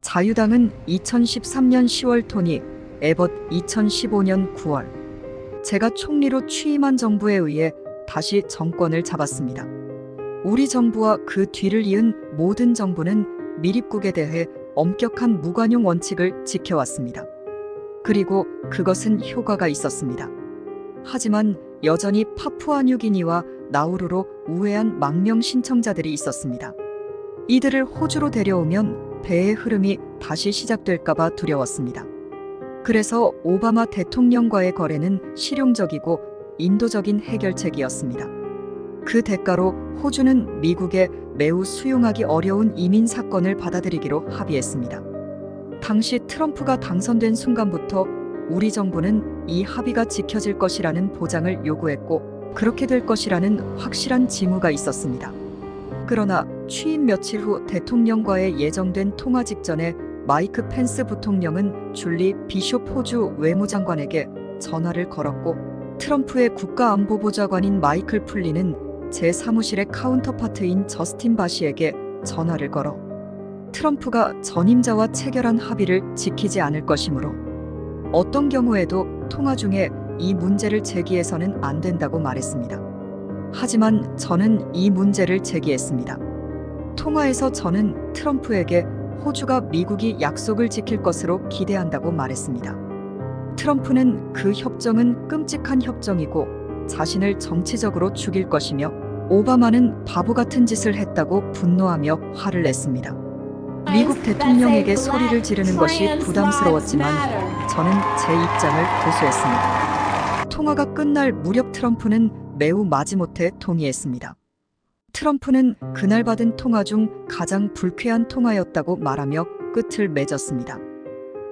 자유당은 2013년 10월 토니 에벗 2015년 9월 제가 총리로 취임한 정부에 의해 다시 정권을 잡았습니다. 우리 정부와 그 뒤를 이은 모든 정부는 미립국에 대해 엄격한 무관용 원칙을 지켜왔습니다. 그리고 그것은 효과가 있었습니다. 하지만 여전히 파푸아뉴기니와 나우루로 우회한 망명 신청자들이 있었습니다. 이들을 호주로 데려오면 배의 흐름이 다시 시작될까봐 두려웠습니다. 그래서 오바마 대통령과의 거래는 실용적이고 인도적인 해결책이었습니다. 그 대가로 호주는 미국의 매우 수용하기 어려운 이민 사건을 받아들이기로 합의했습니다. 당시 트럼프가 당선된 순간부터 우리 정부는 이 합의가 지켜질 것이라는 보장을 요구했고 그렇게 될 것이라는 확실한 징후가 있었습니다. 그러나 취임 며칠 후 대통령과의 예정된 통화 직전에 마이크 펜스 부통령은 줄리 비숍 호주 외무장관에게 전화를 걸었고 트럼프의 국가안보보좌관인 마이클 플리는 제 사무실의 카운터파트인 저스틴 바시에게 전화를 걸어 트럼프가 전임자와 체결한 합의를 지키지 않을 것이므로 어떤 경우에도 통화 중에 이 문제를 제기해서는 안 된다고 말했습니다. 하지만 저는 이 문제를 제기했습니다. 통화에서 저는 트럼프에게 호주가 미국이 약속을 지킬 것으로 기대한다고 말했습니다. 트럼프는 그 협정은 끔찍한 협정이고 자신을 정치적으로 죽일 것이며 오바마는 바보 같은 짓을 했다고 분노하며 화를 냈습니다. 미국 대통령에게 소리를 지르는 것이 부담스러웠지만 저는 제 입장을 고수했습니다. 통화가 끝날 무렵 트럼프는 매우 마지못해 동의했습니다. 트럼프는 그날 받은 통화 중 가장 불쾌한 통화였다고 말하며 끝을 맺었습니다.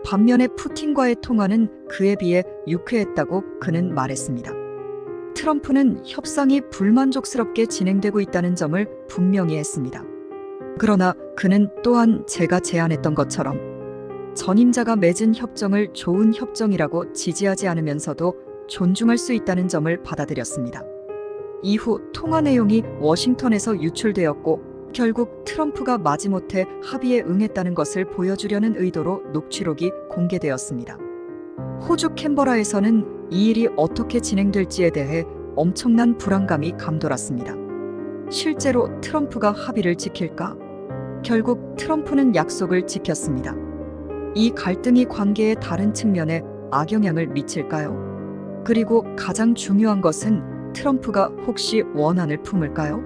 반면에 푸틴과의 통화는 그에 비해 유쾌했다고 그는 말했습니다. 트럼프는 협상이 불만족스럽게 진행되고 있다는 점을 분명히 했습니다. 그러나 그는 또한 제가 제안했던 것처럼 전임자가 맺은 협정을 좋은 협정이라고 지지하지 않으면서도 존중할 수 있다는 점을 받아들였습니다. 이후 통화 내용이 워싱턴에서 유출되었고 결국 트럼프가 마지못해 합의에 응했다는 것을 보여주려는 의도로 녹취록이 공개되었습니다. 호주 캔버라에서는 이 일이 어떻게 진행될지에 대해 엄청난 불안감이 감돌았습니다. 실제로 트럼프가 합의를 지킬까? 결국 트럼프는 약속을 지켰습니다. 이 갈등이 관계의 다른 측면에 악영향을 미칠까요? 그리고 가장 중요한 것은 트럼프가 혹시 원한을 품을까요?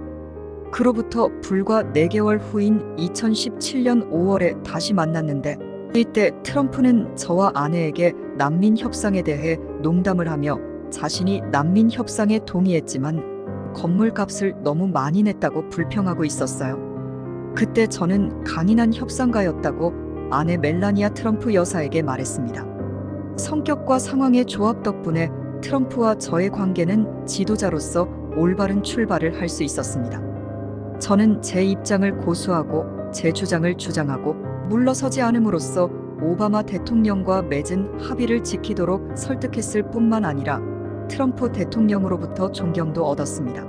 그로부터 불과 4개월 후인 2017년 5월에 다시 만났는데 이때 트럼프는 저와 아내에게 난민 협상에 대해 농담을 하며 자신이 난민 협상에 동의했지만 건물값을 너무 많이 냈다고 불평하고 있었어요. 그때 저는 강인한 협상가였다고 아내 멜라니아 트럼프 여사에게 말했습니다. 성격과 상황의 조합 덕분에 트럼프와 저의 관계는 지도자로서 올바른 출발을 할 수 있었습니다. 저는 제 입장을 고수하고 제 주장을 주장하고 물러서지 않음으로써 오바마 대통령과 맺은 합의를 지키도록 설득했을 뿐만 아니라 트럼프 대통령으로부터 존경도 얻었습니다.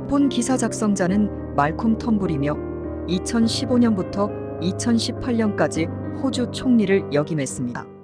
본 기사 작성자는 말콤 텀블이며 2015년부터 2018년까지 호주 총리를 역임했습니다.